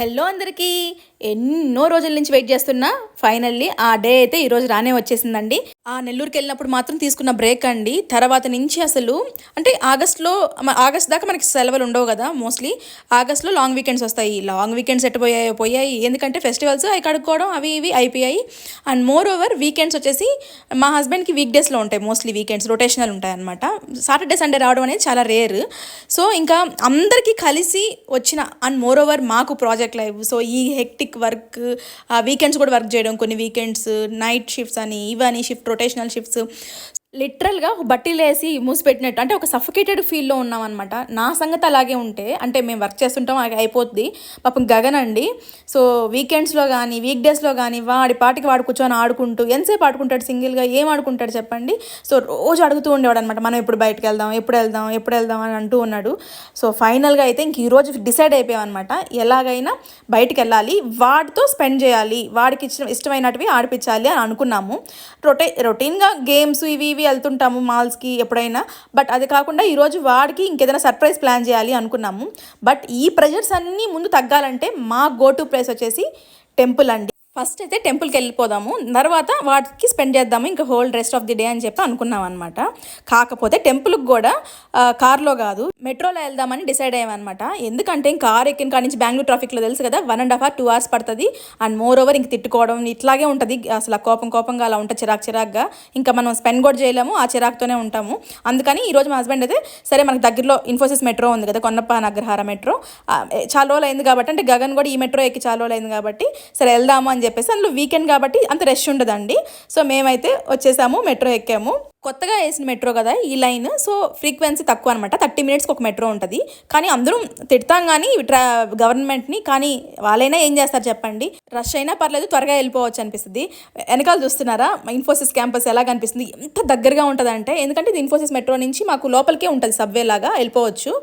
Hello అందరికీ. ఎన్నో రోజుల నుంచి వెయిట్ చేస్తున్నా ఫైనల్లీ ఆ డే అయితే ఈరోజు రానే వచ్చేసిందండి. ఆ నెల్లూరుకి వెళ్ళినప్పుడు మాత్రం తీసుకున్న బ్రేక్ అండి. తర్వాత నుంచి అసలు అంటే ఆగస్ట్ దాకా మనకి సెలవులు ఉండవు కదా మోస్ట్లీ. ఆగస్ట్లో లాంగ్ వీకెండ్స్ వస్తాయి. లాంగ్ వీకెండ్స్ పోయాయి ఎందుకంటే ఫెస్టివల్స్ అవి కడుక్కోవడం అవి ఇవి అయిపోయాయి. అండ్ మోర్ ఓవర్ వీకెండ్స్ వచ్చేసి మా హస్బెండ్కి వీక్ డేస్లో ఉంటాయి. మోస్ట్లీ వీకెండ్స్ రొటేషనల్ ఉంటాయి అనమాట. సాటర్డే సండే రావడం అనేది చాలా రేర్. సో ఇంకా అందరికీ కలిసి వచ్చిన అండ్ మోర్ ఓవర్ మాకు ప్రాజెక్ట్ లైవ్. సో ఈ హెక్టిక్ వర్క్, వీకెండ్స్ కూడా వర్క్ చేయడం, కొన్ని వీకెండ్స్ నైట్ షిఫ్ట్స్ అని ఇవని రొటేషనల్ షిఫ్ట్స్, లిటరల్గా బట్టీలు వేసి మూసిపెట్టినట్టు అంటే ఒక సఫికేటెడ్ ఫీల్లో ఉన్నాం అనమాట. నా సంగతి అలాగే ఉంటే అంటే మేము వర్క్ చేస్తుంటాం అయిపోద్ది. పాపం గగన్ అండి. సో వీకెండ్స్లో కానీ వీక్ డేస్లో కానీ వాడి పాటికి వాడు కూర్చొని ఆడుకుంటూ ఎంతసేపు ఆడుకుంటాడు, సింగిల్గా ఏం ఆడుకుంటాడు చెప్పండి. సో రోజు అడుగుతూ ఉండేవాడు అనమాట, మనం ఎప్పుడు బయటకు వెళ్దాం, ఎప్పుడు వెళ్దాం అని అంటూ ఉన్నాడు. సో ఫైనల్గా అయితే ఇంక ఈరోజు డిసైడ్ అయిపోయాం అనమాట, ఎలాగైనా బయటికి వెళ్ళాలి, వాడితో స్పెండ్ చేయాలి, వాడికి ఇష్టమైనటివి ఆడిపించాలి అని అనుకున్నాము. రొటీన్గా గేమ్స్ ఇవి వెళ్తుంటాము మాల్స్కి ఎప్పుడైనా. బట్ అది కాకుండా ఈరోజు వాడికి ఇంకేదైనా సర్ప్రైజ్ ప్లాన్ చేయాలి అనుకున్నాము. బట్ ఈ ప్రెజర్స్ అన్నీ ముందు తగ్గాలంటే మా గో టు ప్లేస్ వచ్చేసి టెంపుల్ అండి. ఫస్ట్ అయితే టెంపుల్కి వెళ్ళిపోదాము, తర్వాత వాటికి స్పెండ్ చేద్దాము ఇంకా whole rest of the day అని చెప్పి అనుకున్నాం అనమాట. కాకపోతే టెంపుల్కి కూడా కార్లో కాదు మెట్రోలో వెళ్దామని డిసైడ్ అయ్యామన్నమాట. ఎందుకంటే కార్ ఎక్కిన కాడి నుంచి బెంగళూరు ట్రాఫిక్లో తెలుసు కదా 1.5 hours 2 hours పడుతుంది. అండ్ మోర్ ఓవర్ ఇంక తిట్టుకోవడం ఇట్లాగే ఉంటుంది. అసలు కోపంగా అలా ఉంటుంది, చిరాగ్గా. ఇంకా మనం స్పెండ్ కూడా చేయలేము, ఆ చిరాకుతోనే ఉంటాము. అందుకని ఈరోజు మా హస్బెండ్ అయితే సరే మనకు దగ్గరలో ఇన్ఫోసిస్ మెట్రో ఉంది కదా, కొన్నప్ప అగ్రహార మెట్రో, చాలా రోజులు అయింది కాబట్టి, అంటే గగన్ కూడా ఈ మెట్రో ఎక్కి చాలా రోజులు అయింది కాబట్టి సరే వెళ్దాము అని చెప్పేసి, అందులో వీకెండ్ కాబట్టి అంత రష్ ఉండదండి. సో మేమైతే వచ్చేసాము, మెట్రో ఎక్కాము. కొత్తగా వేసిన మెట్రో కదా ఈ లైన్, సో ఫ్రీక్వెన్సీ తక్కువ అనమాట. 30 minutesకి ఒక మెట్రో ఉంటుంది. కానీ అందరూ తిడతాం కానీ గవర్నమెంట్ని, కానీ వాళ్ళైనా ఏం చేస్తారు చెప్పండి. రష్ అయినా పర్లేదు, త్వరగా వెళ్ళిపోవచ్చు అనిపిస్తుంది. వెనకాల చూస్తున్నారా ఇన్ఫోసిస్ క్యాంపస్ ఎలా కనిపిస్తుంది, ఎంత దగ్గరగా ఉంటుంది అంటే, ఎందుకంటే ఇది ఇన్ఫోసిస్ మెట్రో నుంచి మాకు లోపలికే ఉంటుంది, సబ్వే లాగా వెళ్ళిపోవచ్చు.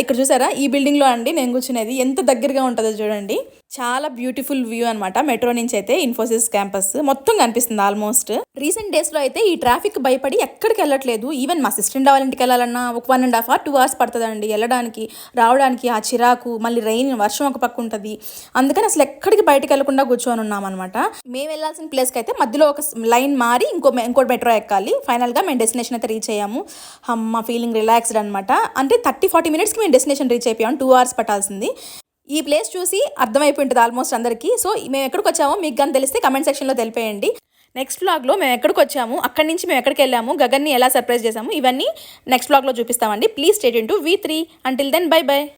ఇక్కడ చూసారా ఈ బిల్డింగ్లో అండి నేను కూర్చునేది, ఎంత దగ్గరగా ఉంటుందో చూడండి. చాలా బ్యూటిఫుల్ వ్యూ అనమాట మెట్రో నుంచి అయితే. ఇన్ఫోసిస్ క్యాంపస్ మొత్తం కనిపిస్తుంది ఆల్మోస్ట్. రీసెంట్ డేస్లో అయితే ఈ ట్రాఫిక్ భయపడి ఎక్కడికి వెళ్ళట్లేదు. ఈవెన్ మా సిస్టర్ వాళ్ళ ఇంటికి వెళ్ళాలన్నా ఒక 1.5 hours 2 hours పడుతుందండి వెళ్ళడానికి రావడానికి. ఆ చిరాకు, మళ్ళీ వర్షం ఒక పక్క ఉంటుంది. అందుకని అసలు ఎక్కడికి బయటకు వెళ్ళకుండా కూర్చొని ఉన్నాం అనమాట. మేము వెళ్ళాల్సిన ప్లేస్కి అయితే మధ్యలో ఒక లైన్ మారి ఇంకోటి మెట్రో ఎక్కాలి. ఫైనల్గా మేము డెస్టినేషన్ అయితే రీచ్ అయ్యాము. అమ్మ ఫీలింగ్ రిలాక్స్డ్ అనమాట. అంటే 30-40 minutesకి మేము డెస్టినేషన్ రీచ్ అయిపోయాం. 2 hours పట్టాల్సింది. ఈ ప్లేస్ చూసి అర్థమైపోయి ఉంటుంది ఆల్మోస్ట్ అందరికీ. సో మేము ఎక్కడికి వచ్చామో మీకు కానీ తెలిస్తే కమెంట్ సెక్షన్లో తెలిపేయండి. నెక్స్ట్ వ్లాగ్లో మేము ఎక్కడికి వచ్చాము, అక్కడి నుంచి మేము ఎక్కడికి వెళ్ళాము, గగన్ని ఎలా సర్ప్రైజ్ చేసాము, ఇవన్నీ నెక్స్ట్ వ్లాగ్లో చూపిస్తామండి. Please stay tuned to V3. Until then bye by.